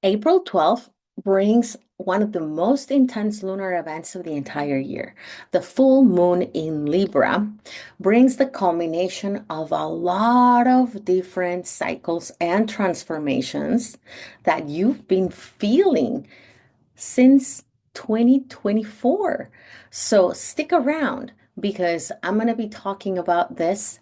April 12th brings one of the most intense lunar events of the entire year. The full moon in Libra brings the culmination of a lot of different cycles and transformations that you've been feeling since 2024. So stick around because I'm going to be talking about this,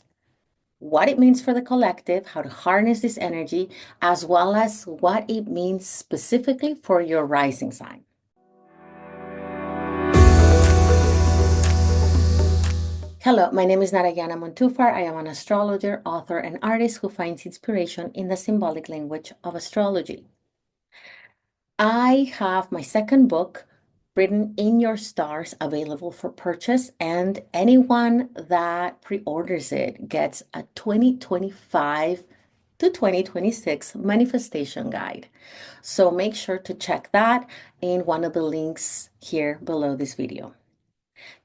what it means for the collective, how to harness this energy, as well as what it means specifically for your rising sign. Hello, my name is Narayana Montufar. I am an astrologer, author, and artist who finds inspiration in the symbolic language of astrology. I have my second book, Written in Your Stars, available for purchase, and anyone that pre-orders it gets a 2025 to 2026 manifestation guide. So make sure to check that in one of the links here below this video.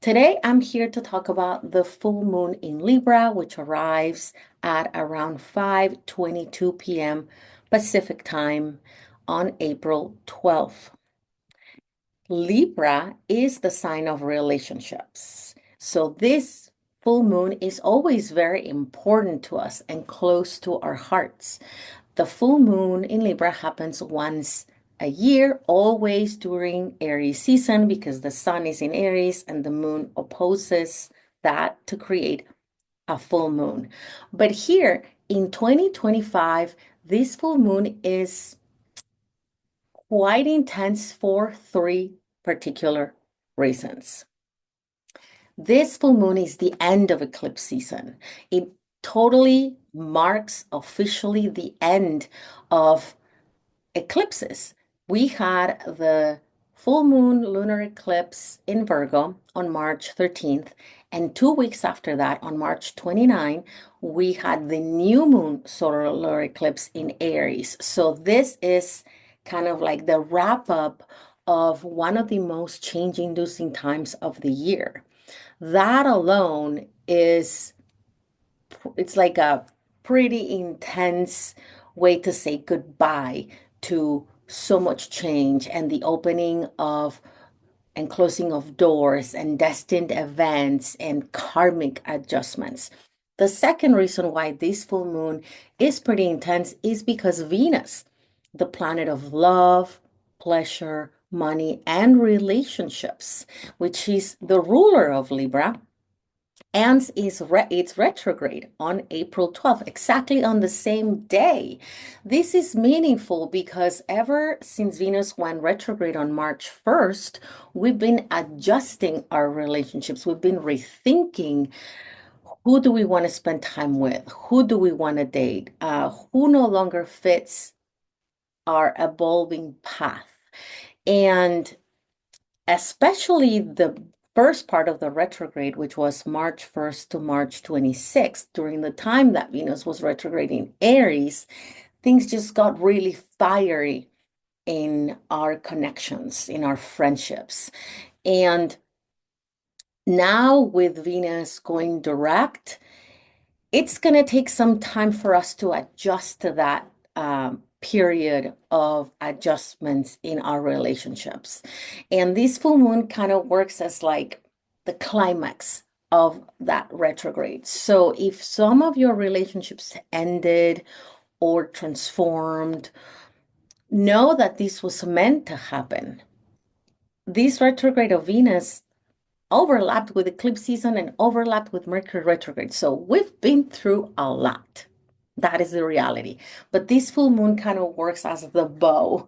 Today, I'm here to talk about the full moon in Libra, which arrives at around 5:22 p.m. Pacific time on April 12th. Libra is the sign of relationships. So this full moon is always very important to us and close to our hearts. The full moon in Libra happens once a year, always during Aries season, because the sun is in Aries and the moon opposes that to create a full moon. But here in 2025, this full moon is quite intense for three particular reasons. This full moon is the end of eclipse season. It totally marks officially the end of eclipses. We had the full moon lunar eclipse in Virgo on March 13th, and 2 weeks after that, on March 29, we had the new moon solar eclipse in Aries. So this is kind of like the wrap up of one of the most change-inducing times of the year. That alone it's like a pretty intense way to say goodbye to so much change and the opening of and closing of doors and destined events and karmic adjustments. The second reason why this full moon is pretty intense is because Venus, the planet of love, pleasure, money, and relationships, which is the ruler of Libra, and it's retrograde on April 12th, exactly on the same day. This is meaningful because ever since Venus went retrograde on March 1st, we've been adjusting our relationships. We've been rethinking, who do we want to spend time with? Who do we want to date? Who no longer fits our evolving path? And especially the first part of the retrograde, which was March 1st to March 26th, during the time that Venus was retrograde in Aries, things just got really fiery in our connections, in our friendships. And now with Venus going direct, it's going to take some time for us to adjust to that period of adjustments in our relationships. And this full moon kind of works as like the climax of that retrograde. So if some of your relationships ended or transformed, know that this was meant to happen. This retrograde of Venus overlapped with eclipse season and overlapped with Mercury retrograde. So we've been through a lot. That is the reality. But this full moon kind of works as the bow.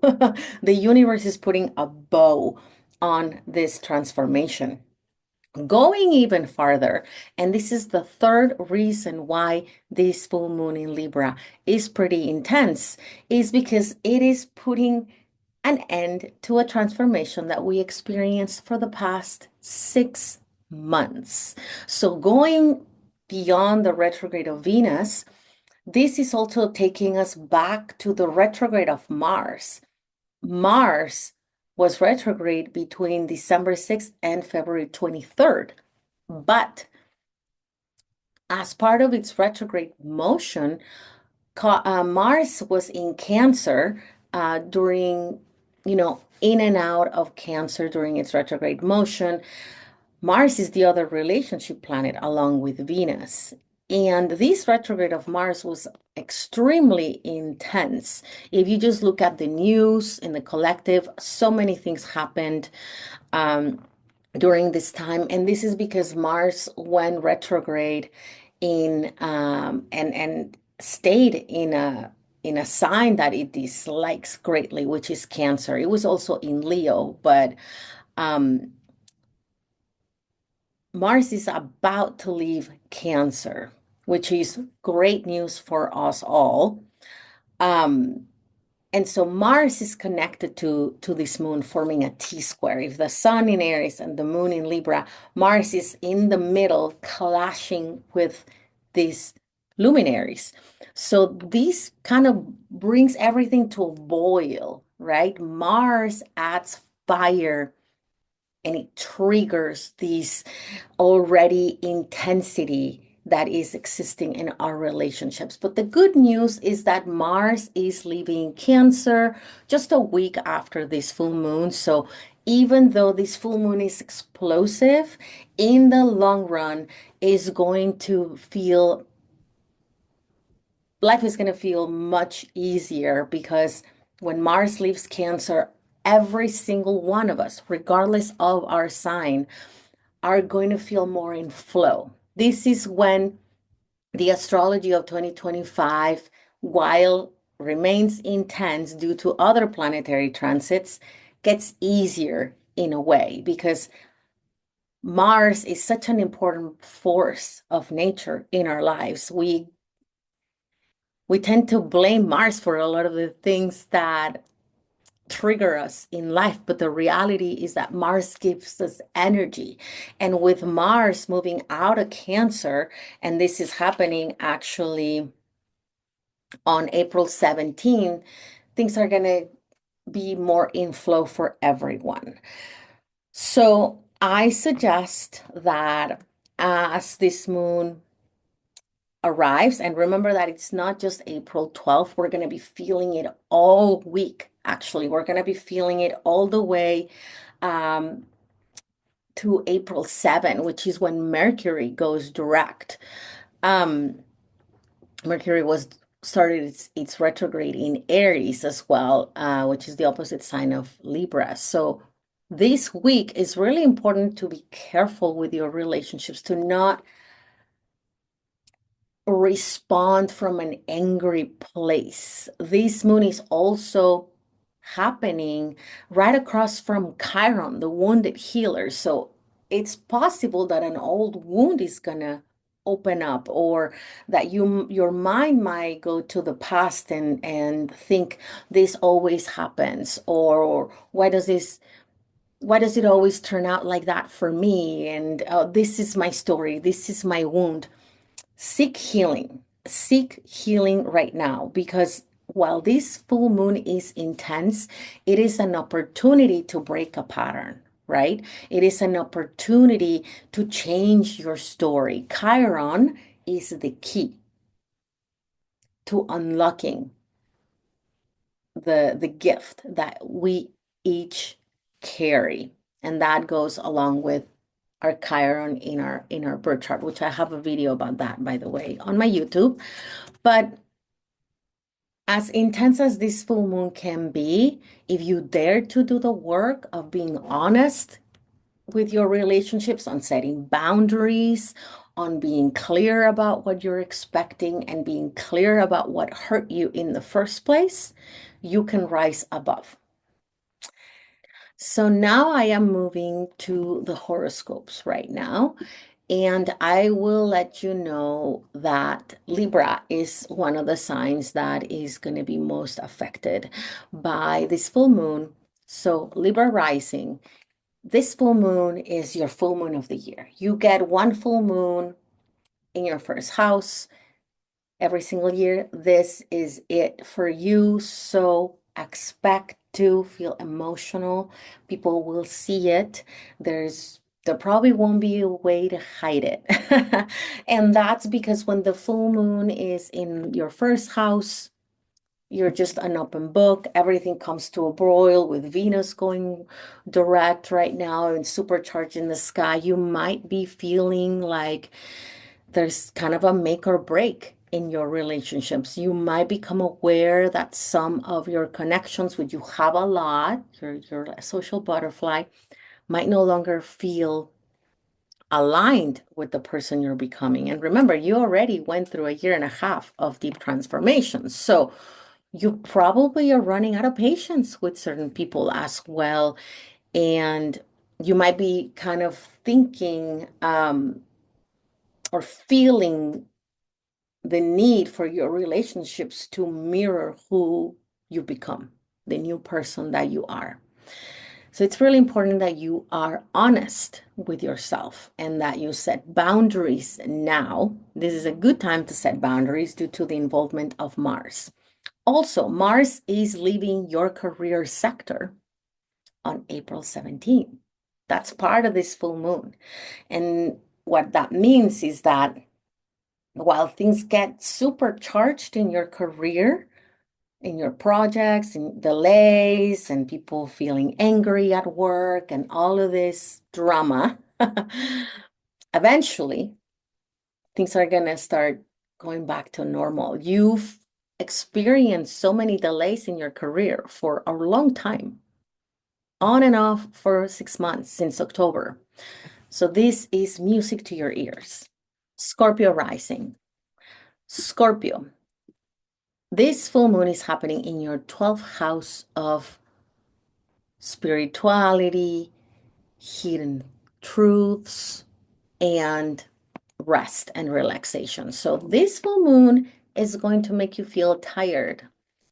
The universe is putting a bow on this transformation. Going even farther, and this is the third reason why this full moon in Libra is pretty intense, is because it is putting an end to a transformation that we experienced for the past 6 months. So going beyond the retrograde of Venus, this is also taking us back to the retrograde of Mars. Mars was retrograde between December 6th and February 23rd. But as part of its retrograde motion, Mars was in Cancer during, in and out of Cancer during its retrograde motion. Mars is the other relationship planet along with Venus. And this retrograde of Mars was extremely intense. If you just look at the news in the collective, so many things happened um, during this time. And this is because Mars went retrograde in and stayed in a sign that it dislikes greatly, which is Cancer. It was also in Leo, but um, Mars is about to leave Cancer, which is great news for us all. Um, and so Mars is connected to this moon, forming a T-square. If the sun in Aries and the moon in Libra, Mars is in the middle, clashing with these luminaries. So this kind of brings everything to a boil, right? Mars adds fire and it triggers these already intensity that is existing in our relationships. But the good news is that Mars is leaving Cancer just a week after this full moon. So even though this full moon is explosive, in the long run is going to feel life is going to feel much easier because when Mars leaves Cancer, every single one of us, regardless of our sign, are going to feel more in flow. This is when the astrology of 2025, while remains intense due to other planetary transits, gets easier in a way because Mars is such an important force of nature in our lives. We tend to blame Mars for a lot of the things that trigger us in life, but the reality is that Mars gives us energy. And with Mars moving out of Cancer, and this is happening actually on April 17, things are going to be more in flow for everyone. So I suggest that as this moon arrives, and remember that it's not just April 12th, we're going to be feeling it all week. Actually, we're going to be feeling it all the way um, to April 7, which is when Mercury goes direct. Um, Mercury was started its retrograde in Aries as well, which is the opposite sign of Libra. So this week is really important to be careful with your relationships, to not respond from an angry place. This moon is also happening right across from Chiron, the wounded healer. So it's possible that an old wound is gonna open up, or that your mind might go to the past and think this always happens, or why does it always turn out like that for me, and this is my story, this is my wound. Seek healing. Seek healing right now because while this full moon is intense, it is an opportunity to break a pattern, right? It is an opportunity to change your story. Chiron is the key to unlocking the gift that we each carry. And that goes along with our Chiron in our birth chart, which I have a video about that, by the way, on my YouTube. But as intense as this full moon can be, if you dare to do the work of being honest with your relationships, on setting boundaries, on being clear about what you're expecting, and being clear about what hurt you in the first place, you can rise above. So now I am moving to the horoscopes right now. And I will let you know that Libra is one of the signs that is going to be most affected by this full moon. So Libra rising, this full moon is your full moon of the year. You get one full moon in your first house every single year. This is it for you. So expect to feel emotional. People will see it. There probably won't be a way to hide it. And that's because when the full moon is in your first house, you're just an open book. Everything comes to a boil with Venus going direct right now and supercharged in the sky. You might be feeling like there's kind of a make or break in your relationships. You might become aware that some of your connections, which you have a lot, you're a social butterfly, might no longer feel aligned with the person you're becoming. And remember, you already went through a year and a half of deep transformation. So you probably are running out of patience with certain people as well. And you might be kind of thinking or feeling the need for your relationships to mirror who you become, the new person that you are. So it's really important that you are honest with yourself and that you set boundaries now. This is a good time to set boundaries due to the involvement of Mars. Also, Mars is leaving your career sector on April 17th. That's part of this full moon. And what that means is that while things get supercharged in your career, in your projects and delays and people feeling angry at work and all of this drama, eventually things are going to start going back to normal. You've experienced so many delays in your career for a long time, on and off for 6 months since October. So this is music to your ears. Scorpio rising. Scorpio, this full moon is happening in your 12th house of spirituality, hidden truths, and rest and relaxation. So this full moon is going to make you feel tired.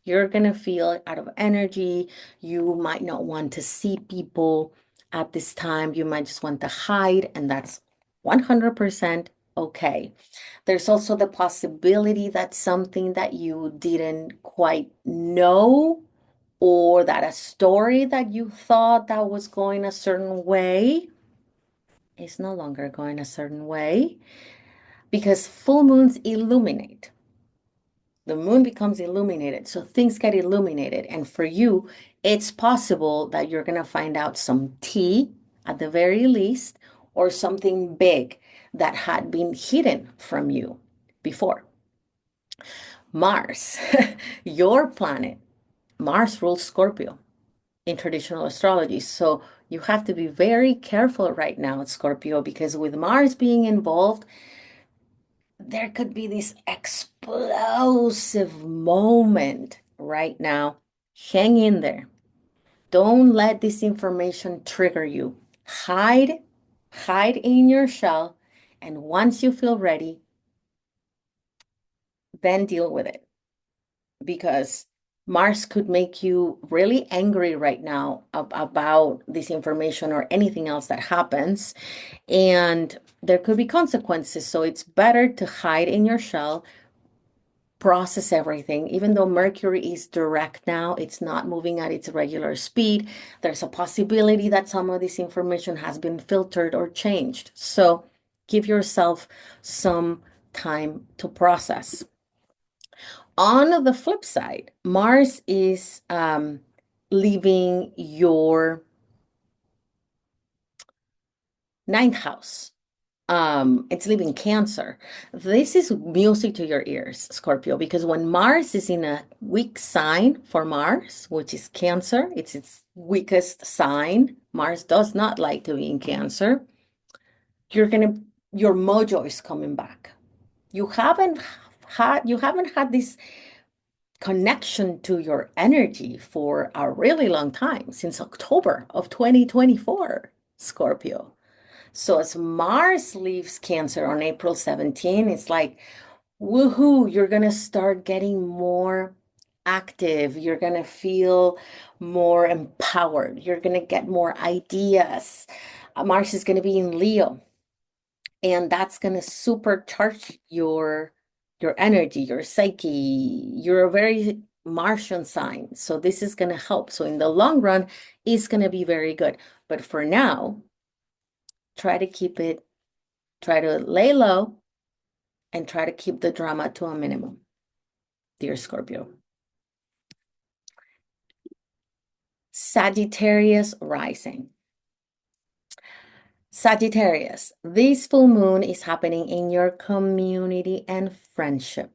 You're going to feel out of energy. You might not want to see people at this time. You might just want to hide, and that's 100% okay. There's also the possibility that something that you didn't quite know, or that a story that you thought that was going a certain way is no longer going a certain way, because full moons illuminate. The moon becomes illuminated, so things get illuminated. And for you, it's possible that you're going to find out some tea at the very least, or something big that had been hidden from you before. Mars, your planet, Mars rules Scorpio in traditional astrology. So you have to be very careful right now, Scorpio, because with Mars being involved, there could be this explosive moment right now. Hang in there. Don't let this information trigger you. Hide in your shell, and once you feel ready, then deal with it. Because Mars could make you really angry right now about this information or anything else that happens. And there could be consequences. So it's better to hide in your shell, process everything. Even though Mercury is direct now, it's not moving at its regular speed. There's a possibility that some of this information has been filtered or changed. So give yourself some time to process. On the flip side, Mars is leaving your ninth house. It's leaving Cancer. This is music to your ears, Scorpio, because when Mars is in a weak sign for Mars, which is Cancer, it's its weakest sign. Mars does not like to be in Cancer. Your mojo is coming back. You haven't had this connection to your energy for a really long time, since October of 2024, Scorpio. So as Mars leaves Cancer on April 17, it's like, woohoo, you're going to start getting more active. You're going to feel more empowered. You're going to get more ideas. Mars is going to be in Leo, and that's going to supercharge your energy, your psyche. You're a very Martian sign, so this is going to help. So in the long run, it's going to be very good. But for now, try to lay low and try to keep the drama to a minimum, dear Scorpio. Sagittarius rising. Sagittarius, this full moon is happening in your community and friendship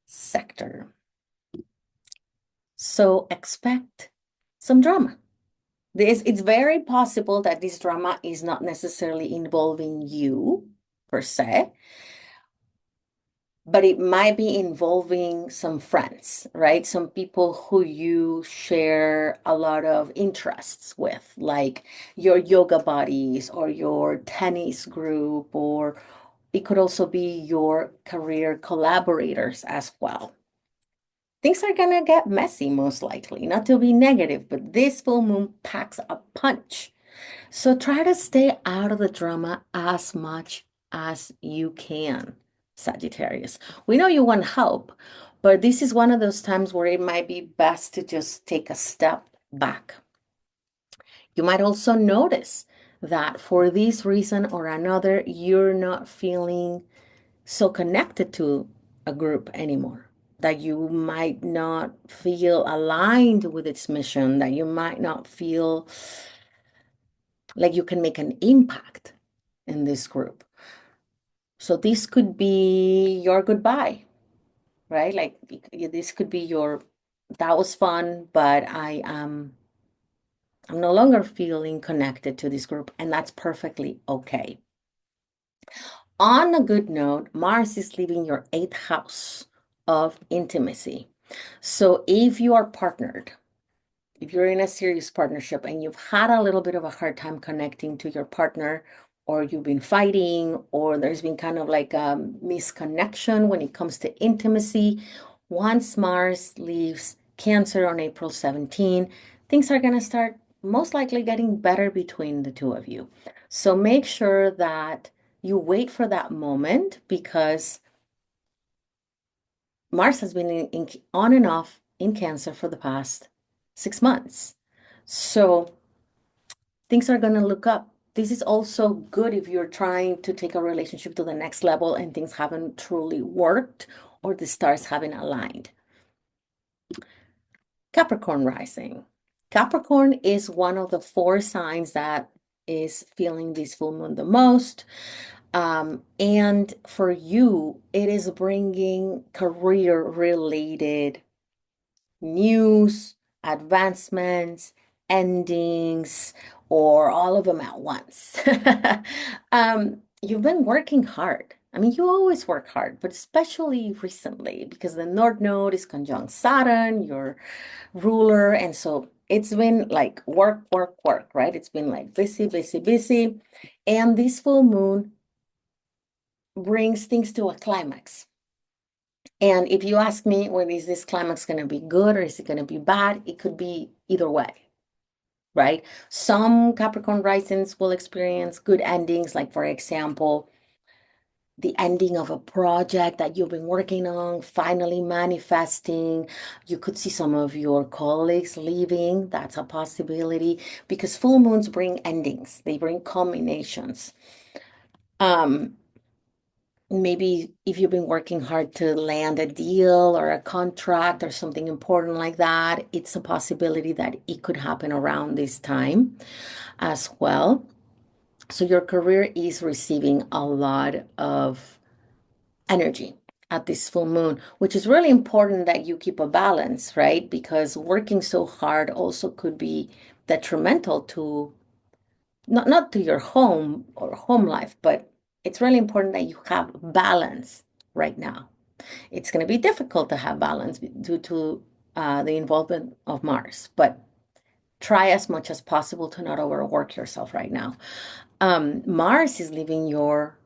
sector. So expect some drama. It's very possible that this drama is not necessarily involving you per se, but it might be involving some friends, right? Some people who you share a lot of interests with, like your yoga buddies or your tennis group, or it could also be your career collaborators as well. Things are gonna get messy, most likely, not to be negative, but this full moon packs a punch. So try to stay out of the drama as much as you can, Sagittarius. We know you want help, but this is one of those times where it might be best to just take a step back. You might also notice that for this reason or another, you're not feeling so connected to a group anymore, that you might not feel aligned with its mission, that you might not feel like you can make an impact in this group. So this could be your goodbye, right? Like this could be your, that was fun, but I'm no longer feeling connected to this group, and that's perfectly okay. On a good note, Mars is leaving your 8th house of intimacy. So if you are partnered, if you're in a serious partnership and you've had a little bit of a hard time connecting to your partner, or you've been fighting, or there's been kind of like a misconnection when it comes to intimacy, once Mars leaves Cancer on April 17, things are going to start most likely getting better between the two of you. So make sure that you wait for that moment, because Mars has been on and off in Cancer for the past 6 months. So things are going to look up. This is also good if you're trying to take a relationship to the next level and things haven't truly worked or the stars haven't aligned. Capricorn rising. Capricorn is one of the 4 signs that is feeling this full moon the most. And for you, it is bringing career-related news, advancements, endings, or all of them at once. You've been working hard. I mean, you always work hard, but especially recently because the North Node is conjunct Saturn, your ruler. And so it's been like work, work, work, right? It's been like busy, busy, busy. And this full moon brings things to a climax. And if you ask me, well, is this climax going to be good or is it going to be bad? It could be either way, right? Some Capricorn risings will experience good endings, like, for example, the ending of a project that you've been working on, finally manifesting. You could see some of your colleagues leaving. That's a possibility because full moons bring endings, they bring culminations. Maybe if you've been working hard to land a deal or a contract or something important like that, it's a possibility that it could happen around this time as well. So your career is receiving a lot of energy at this full moon, which is really important that you keep a balance, right? Because working so hard also could be detrimental to not to your home or home life, but it's really important that you have balance right now. It's going to be difficult to have balance due to the involvement of Mars, but try as much as possible to not overwork yourself right now. Mars is leaving your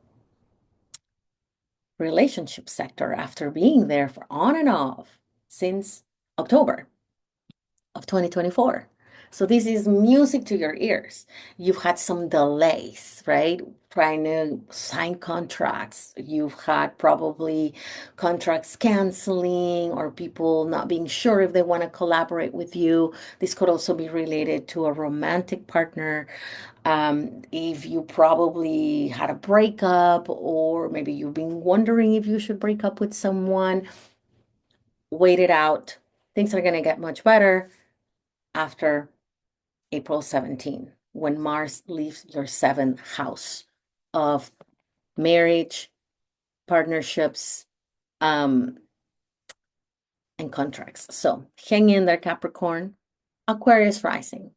relationship sector after being there for on and off since October of 2024. So this is music to your ears. You've had some delays, right? Trying to sign contracts. You've had probably contracts canceling or people not being sure if they want to collaborate with you. This could also be related to a romantic partner. If you probably had a breakup or maybe you've been wondering if you should break up with someone, wait it out. Things are going to get much better after April 17, when Mars leaves your seventh house of marriage, partnerships, and contracts. So hang in there, Capricorn. Aquarius rising.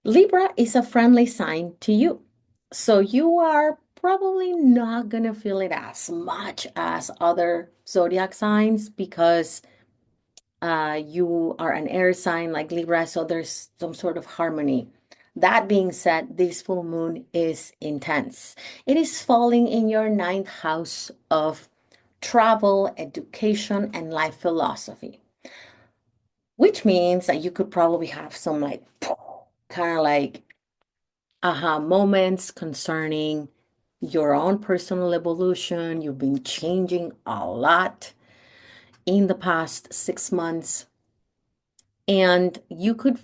Libra is a friendly sign to you. So you are probably not going to feel it as much as other zodiac signs because you are an air sign like Libra, so there's some sort of harmony. That being said, this full moon is intense. It is falling in your ninth house of travel, education, and life philosophy, which means that you could probably have some like kind of like aha moments concerning your own personal evolution. You've been changing a lot in the past 6 months, and you could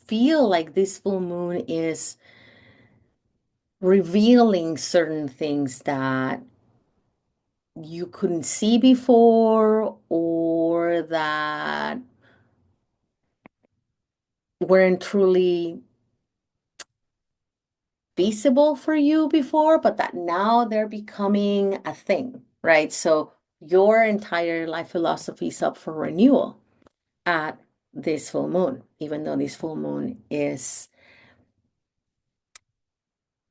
feel like this full moon is revealing certain things that you couldn't see before or that weren't truly feasible for you before, but that now they're becoming a thing, right? So your entire life philosophy is up for renewal at this full moon, even though this full moon is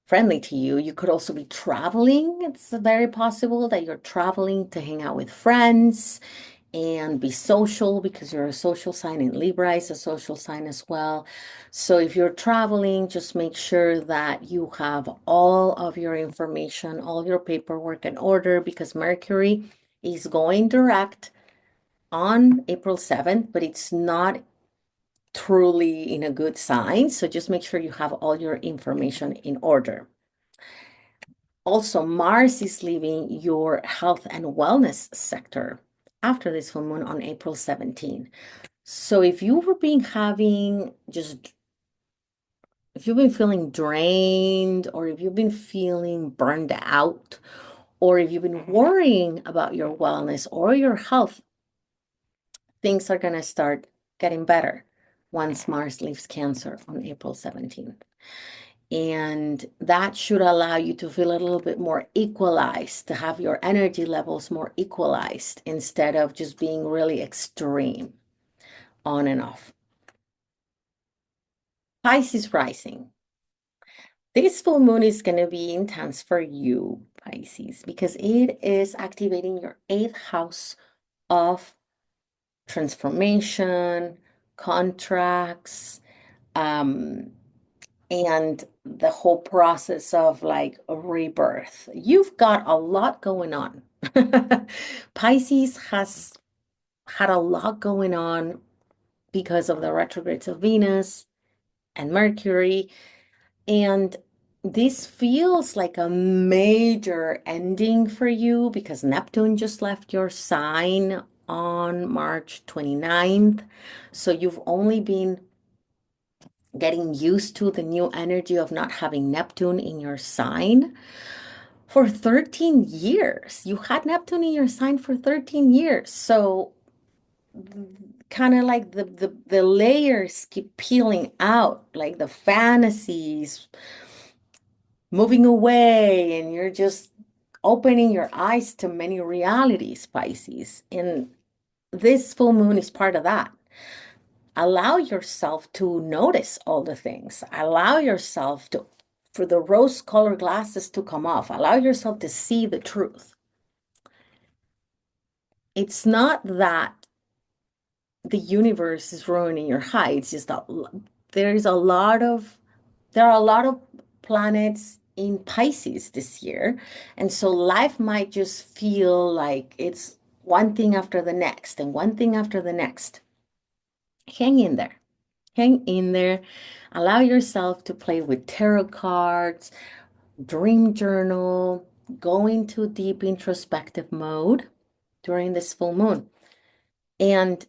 friendly to you. You could also be traveling. It's very possible that you're traveling to hang out with friends and be social because you're a social sign, and Libra is a social sign as well. So if you're traveling, just make sure that you have all of your information, all your paperwork in order, because Mercury is going direct on April 7th, but it's not truly in a good sign. So just make sure you have all your information in order. Also, Mars is leaving your health and wellness sector after this full moon on April 17. So if you've been feeling drained, or if you've been feeling burned out, or if you've been worrying about your wellness or your health, things are going to start getting better once Mars leaves Cancer on April 17th. And that should allow you to feel a little bit more equalized, to have your energy levels more equalized instead of just being really extreme on and off. Pisces rising. This full moon is going to be intense for you, Pisces, because it is activating your eighth house of transformation, contracts, and the whole process of like a rebirth. You've got a lot going on. Pisces has had a lot going on because of the retrogrades of Venus and Mercury. And this feels like a major ending for you because Neptune just left your sign on March 29th. So you've only been getting used to the new energy of not having Neptune in your sign for 13 years. You had Neptune in your sign for 13 years. So kind of like the layers keep peeling out, like the fantasies moving away, and you're just opening your eyes to many realities, Pisces. And this full moon is part of that. Allow yourself to notice all the things. Allow yourself to, for the rose-colored glasses to come off. Allow yourself to see the truth. It's not that the universe is ruining your high. It's just that there are a lot of planets in Pisces this year. And so life might just feel like it's one thing after the next and one thing after the next. Hang in there. Hang in there. Allow yourself to play with tarot cards, dream journal, go into deep introspective mode during this full moon. And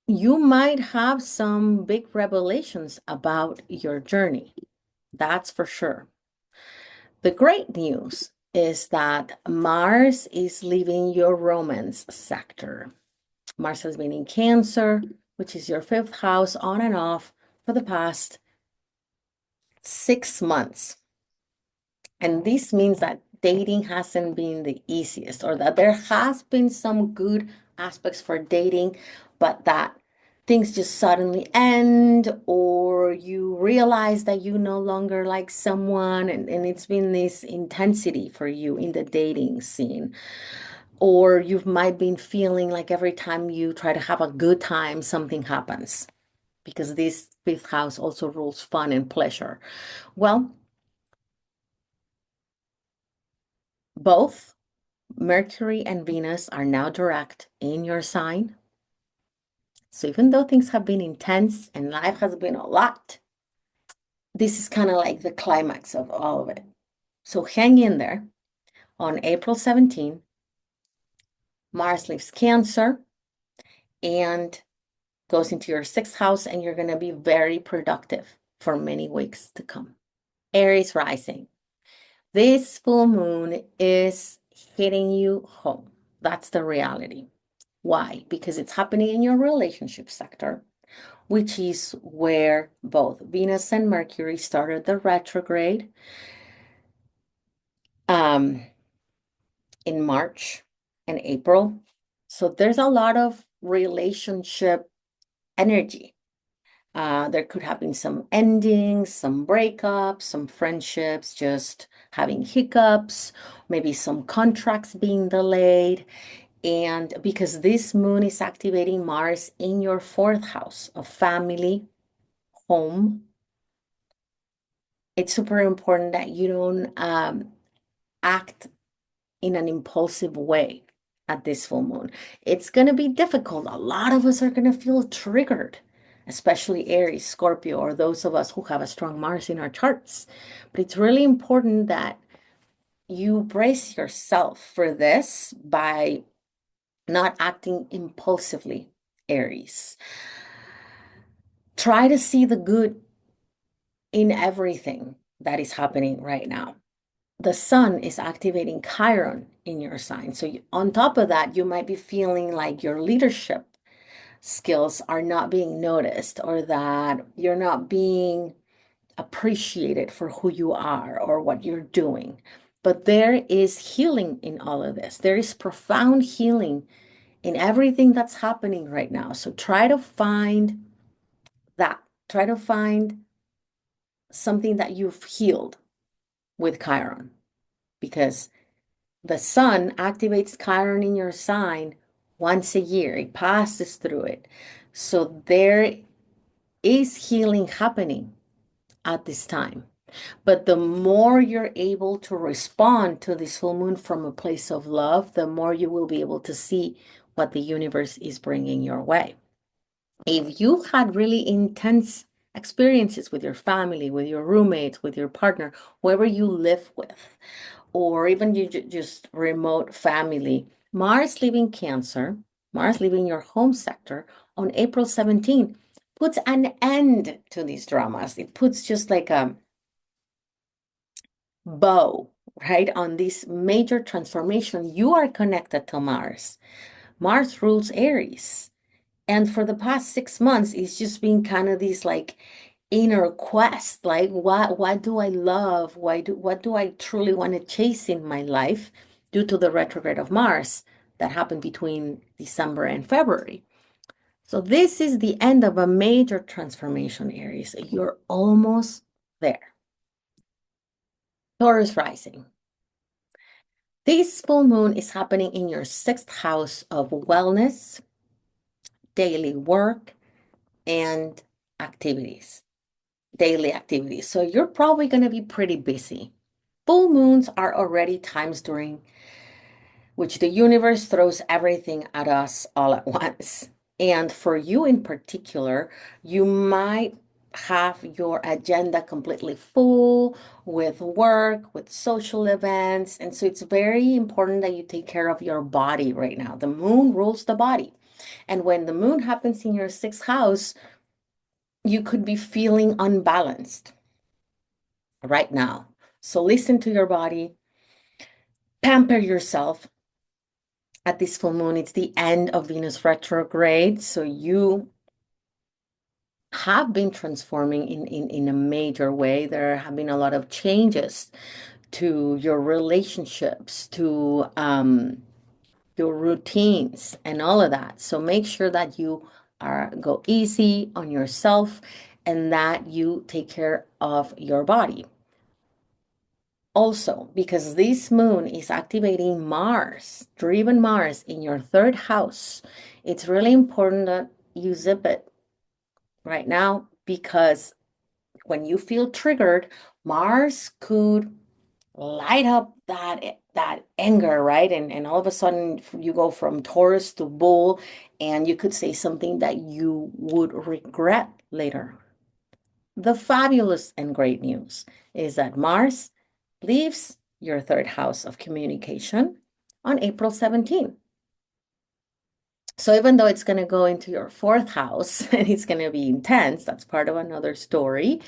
you might have some big revelations about your journey. That's for sure. The great news is that Mars is leaving your romance sector. Mars has been in Cancer, which is your fifth house, on and off for the past 6 months. And this means that dating hasn't been the easiest, or that there has been some good aspects for dating, but that things just suddenly end, or you realize that you no longer like someone, and it's been this intensity for you in the dating scene. Or you might been feeling like every time you try to have a good time, something happens, because this fifth house also rules fun and pleasure. Well, both Mercury and Venus are now direct in your sign. So even though things have been intense and life has been a lot, this is kind of like the climax of all of it. So hang in there. On April 17, Mars leaves Cancer and goes into your sixth house, and you're going to be very productive for many weeks to come. Aries rising. This full moon is hitting you home. That's the reality. Why? Because it's happening in your relationship sector, which is where both Venus and Mercury started the retrograde in March and April. So there's a lot of relationship energy. There could have been some endings, some breakups, some friendships just having hiccups, maybe some contracts being delayed. And because this moon is activating Mars in your fourth house of family, home, it's super important that you don't act in an impulsive way at this full moon. It's going to be difficult. A lot of us are going to feel triggered, especially Aries, Scorpio, or those of us who have a strong Mars in our charts. But it's really important that you brace yourself for this by not acting impulsively, Aries. Try to see the good in everything that is happening right now. The sun is activating Chiron in your sign. So on top of that, you might be feeling like your leadership skills are not being noticed, or that you're not being appreciated for who you are or what you're doing. But there is healing in all of this. There is profound healing in everything that's happening right now. So try to find that. Try to find something that you've healed with Chiron, because the sun activates Chiron in your sign once a year. It passes through it. So there is healing happening at this time. But the more you're able to respond to this full moon from a place of love, the more you will be able to see what the universe is bringing your way. If you had really intense experiences with your family, with your roommates, with your partner, whoever you live with, or even you just remote family, Mars leaving Cancer, Mars leaving your home sector on April 17 puts an end to these dramas. It puts just like a bow, right, on this major transformation. You are connected to Mars. Mars rules Aries. And for the past 6 months, it's just been kind of this like inner quest, like what do I love? What do I truly want to chase in my life due to the retrograde of Mars that happened between December and February. So this is the end of a major transformation, Aries. You're almost there. Taurus rising. This full moon is happening in your sixth house of wellness, daily work, and activities, daily activities. So you're probably going to be pretty busy. Full moons are already times during which the universe throws everything at us all at once. And for you in particular, you might have your agenda completely full with work, with social events. And so it's very important that you take care of your body right now. The moon rules the body. And when the moon happens in your sixth house, you could be feeling unbalanced right now. So listen to your body, pamper yourself. At this full moon, it's the end of Venus retrograde. So you have been transforming in a major way. There have been a lot of changes to your relationships, to your routines, and all of that. So make sure that you are go easy on yourself and that you take care of your body. Also, because this moon is activating Mars, driven Mars in your third house, it's really important that you zip it right now because when you feel triggered, Mars could light up that anger, right? And all of a sudden you go from Taurus to Bull, and you could say something that you would regret later. The fabulous and great news is that Mars leaves your third house of communication on April 17th. So even though it's going to go into your fourth house and it's going to be intense, that's part of another story,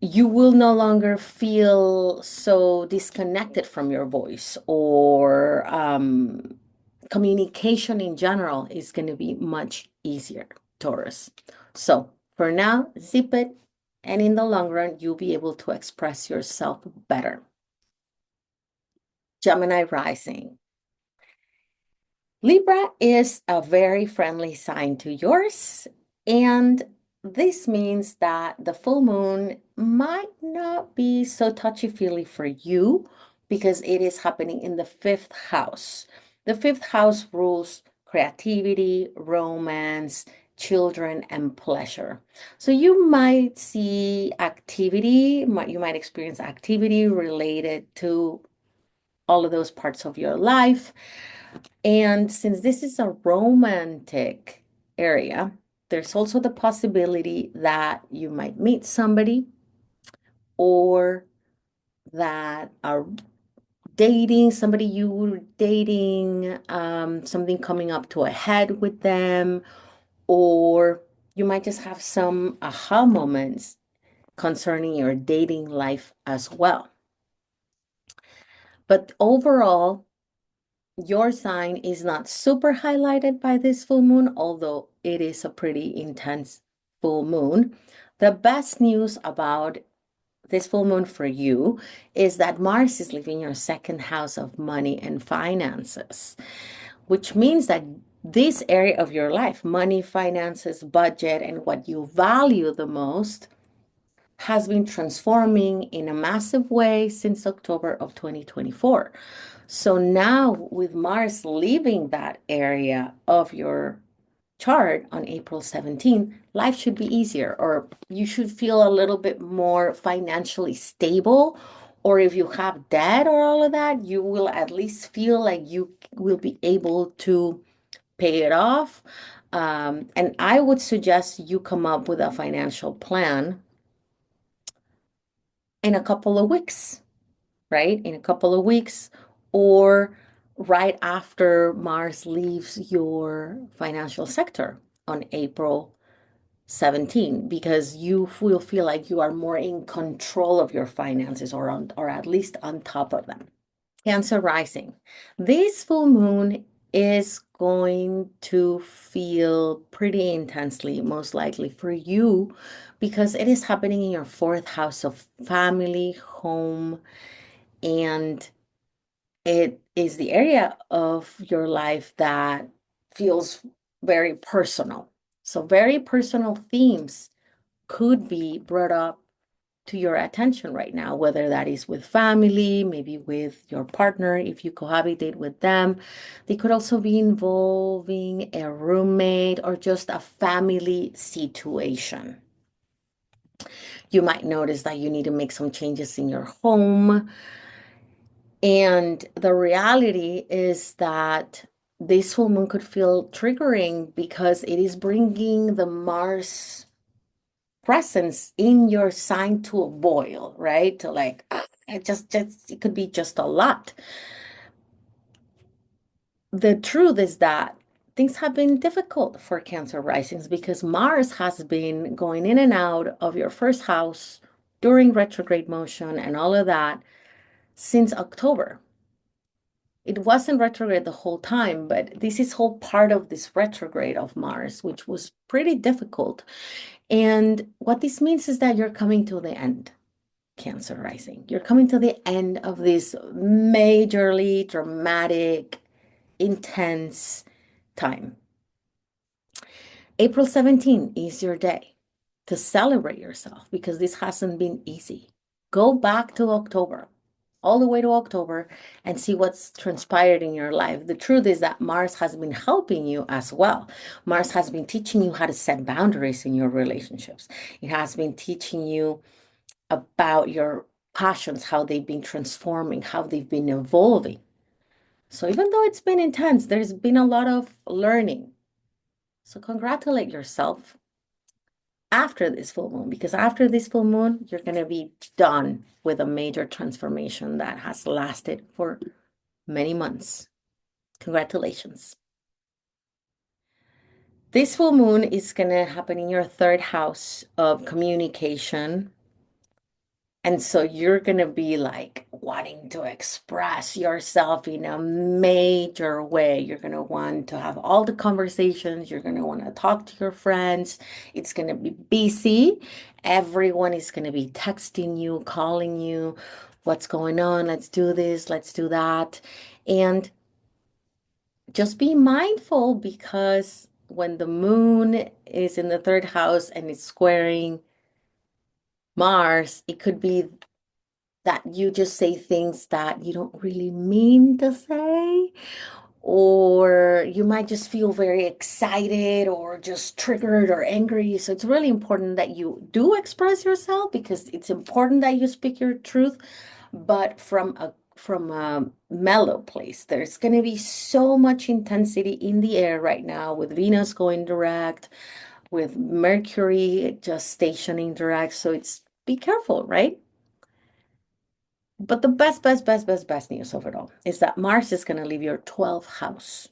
you will no longer feel so disconnected from your voice, or communication in general is going to be much easier, Taurus. So for now, zip it, and in the long run, you'll be able to express yourself better. Gemini rising. Libra is a very friendly sign to yours, and this means that the full moon might not be so touchy-feely for you because it is happening in the fifth house. The fifth house rules creativity, romance, children, and pleasure. So you might see activity, you might experience activity related to all of those parts of your life. And since this is a romantic area, there's also the possibility that you might meet somebody, or that are dating somebody you were dating, something coming up to a head with them, or you might just have some aha moments concerning your dating life as well. But overall, your sign is not super highlighted by this full moon, although it is a pretty intense full moon. The best news about this full moon for you is that Mars is leaving your second house of money and finances, which means that this area of your life, money, finances, budget, and what you value the most, has been transforming in a massive way since October of 2024. So now, with Mars leaving that area of your chart on April 17th, life should be easier, or you should feel a little bit more financially stable. Or if you have debt or all of that, you will at least feel like you will be able to pay it off. And I would suggest you come up with a financial plan in a couple of weeks, right? In a couple of weeks, or right after Mars leaves your financial sector on April 17, because you will feel like you are more in control of your finances, or at least on top of them. Cancer rising. This full moon is going to feel pretty intensely, most likely for you, because it is happening in your fourth house of family, home, and it is the area of your life that feels very personal. So very personal themes could be brought up to your attention right now, whether that is with family, maybe with your partner, if you cohabitate with them. They could also be involving a roommate or just a family situation. You might notice that you need to make some changes in your home. And the reality is that this full moon could feel triggering because it is bringing the Mars presence in your sign to a boil, right? To like, it could be just a lot. The truth is that things have been difficult for Cancer risings because Mars has been going in and out of your first house during retrograde motion and all of that since October. It wasn't retrograde the whole time, but this is whole part of this retrograde of Mars, which was pretty difficult. And what this means is that you're coming to the end, Cancer rising. You're coming to the end of this majorly dramatic, intense time. April 17 is your day to celebrate yourself because this hasn't been easy. Go back to October, all the way to October, and see what's transpired in your life. The truth is that Mars has been helping you as well. Mars has been teaching you how to set boundaries in your relationships. It has been teaching you about your passions, how they've been transforming, how they've been evolving. So even though it's been intense, there's been a lot of learning. So congratulate yourself after this full moon, because after this full moon, you're going to be done with a major transformation that has lasted for many months. Congratulations. This full moon is going to happen in your third house of communication. And so you're going to be like wanting to express yourself in a major way. You're going to want to have all the conversations. You're going to want to talk to your friends. It's going to be busy. Everyone is going to be texting you, calling you, what's going on? Let's do this, let's do that. And just be mindful because when the moon is in the third house and it's squaring Mars, it could be that you just say things that you don't really mean to say, or you might just feel very excited or just triggered or angry. So it's really important that you do express yourself because it's important that you speak your truth, but from a mellow place. There's going to be so much intensity in the air right now with Venus going direct, with Mercury just stationing direct. So it's be careful, right? But the best news of it all is that Mars is going to leave your 12th house,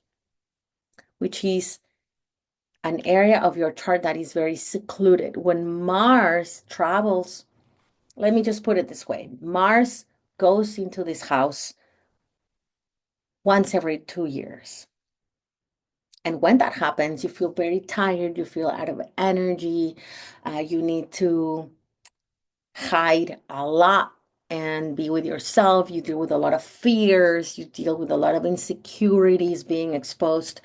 which is an area of your chart that is very secluded. When Mars travels, let me just put it this way, Mars goes into this house once every 2 years. And when that happens, you feel very tired, you feel out of energy, you need to hide a lot and be with yourself. You deal with a lot of fears, you deal with a lot of insecurities being exposed.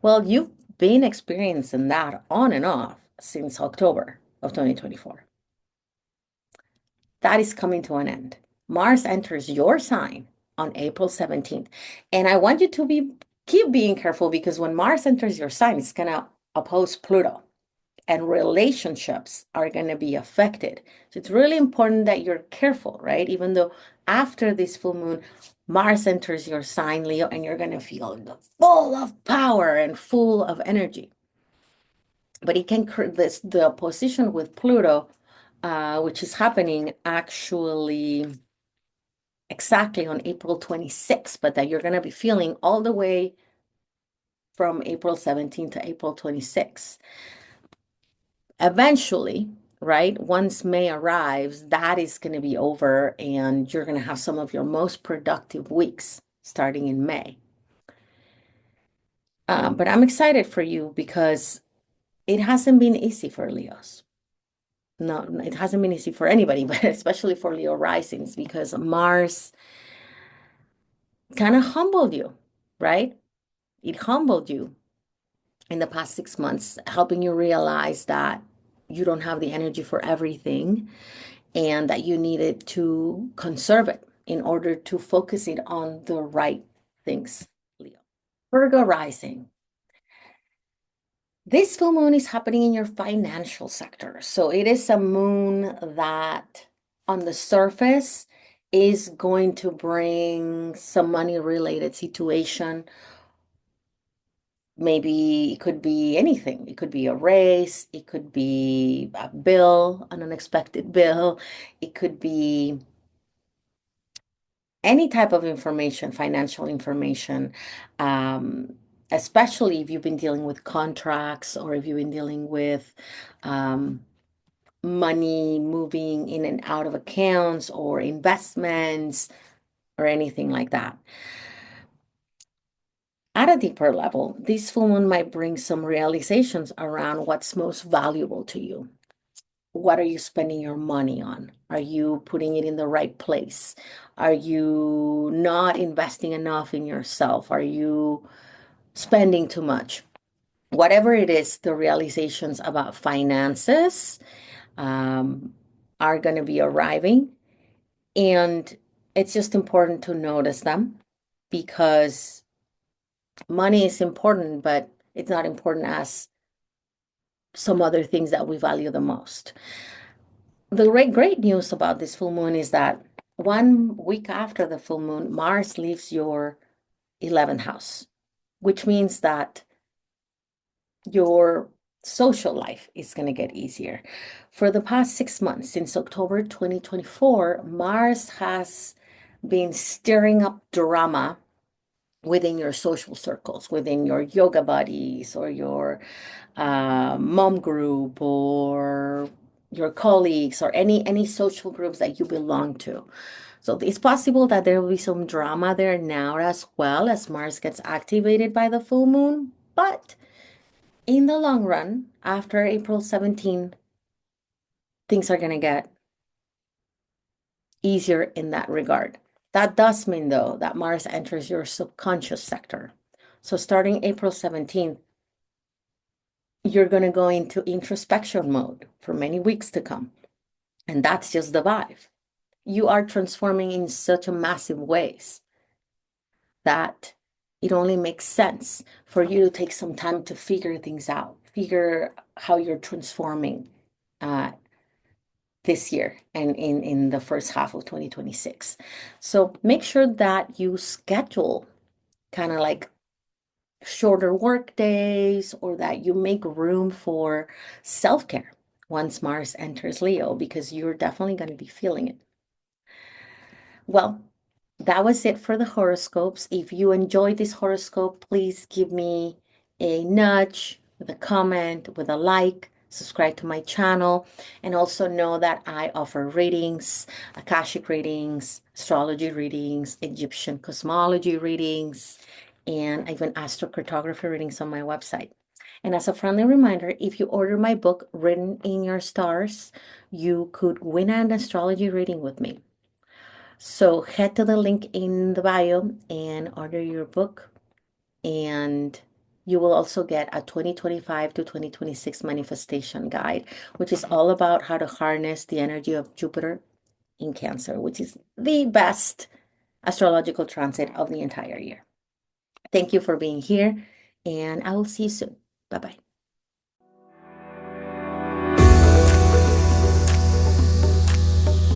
Well, you've been experiencing that on and off since October of 2024. That is coming to an end. Mars enters your sign on April 17th. And I want you to keep being careful because when Mars enters your sign, it's going to oppose Pluto and relationships are going to be affected. So it's really important that you're careful, right? Even though after this full moon, Mars enters your sign, Leo, and you're going to feel full of power and full of energy. But it can this the opposition with Pluto, which is happening actually exactly on April 26th, but that you're going to be feeling all the way from April 17th to April 26th. Eventually, right, once May arrives, that is going to be over and you're going to have some of your most productive weeks starting in May. But I'm excited for you because it hasn't been easy for Leos. No, it hasn't been easy for anybody, but especially for Leo risings because Mars kind of humbled you, right? It humbled you in the past 6 months, helping you realize that you don't have the energy for everything and that you needed to conserve it in order to focus it on the right things, Leo. Virgo rising. This full moon is happening in your financial sector. So it is a moon that on the surface is going to bring some money related situation. Maybe it could be anything. It could be a raise, it could be a bill, an unexpected bill, it could be any type of information, financial information, especially if you've been dealing with contracts or if you've been dealing with money moving in and out of accounts or investments or anything like that. At a deeper level, this full moon might bring some realizations around what's most valuable to you. What are you spending your money on? Are you putting it in the right place? Are you not investing enough in yourself? Are you spending too much? Whatever it is, the realizations about finances um, are going to be arriving. And it's just important to notice them because money is important, but it's not important as some other things that we value the most. The great news about this full moon is that 1 week after the full moon, Mars leaves your 11th house, which means that your social life is going to get easier. For the past 6 months, since October 2024, Mars has been stirring up drama within your social circles, within your yoga buddies or your mom group or your colleagues or any social groups that you belong to. So it's possible that there will be some drama there now as well as Mars gets activated by the full moon. But in the long run, after April 17, things are going to get easier in that regard. That does mean, though, that Mars enters your subconscious sector. So starting April 17th, you're going to go into introspection mode for many weeks to come. And that's just the vibe. You are transforming in such a massive ways that it only makes sense for you to take some time to figure things out, figure how you're transforming uh, this year and in the first half of 2026. So make sure that you schedule kind of like shorter work days or that you make room for self-care once Mars enters Leo because you're definitely going to be feeling it. Well, that was it for the horoscopes. If you enjoyed this horoscope, please give me a nudge with a comment, with a like, subscribe to my channel, and also know that I offer readings, Akashic readings, astrology readings, Egyptian cosmology readings, and even astrocartography readings on my website. And as a friendly reminder, if you order my book, Written in Your Stars, you could win an astrology reading with me. So head to the link in the bio and order your book. And you will also get a 2025 to 2026 manifestation guide, which is all about how to harness the energy of Jupiter in Cancer, which is the best astrological transit of the entire year. Thank you for being here, and I will see you soon. Bye-bye.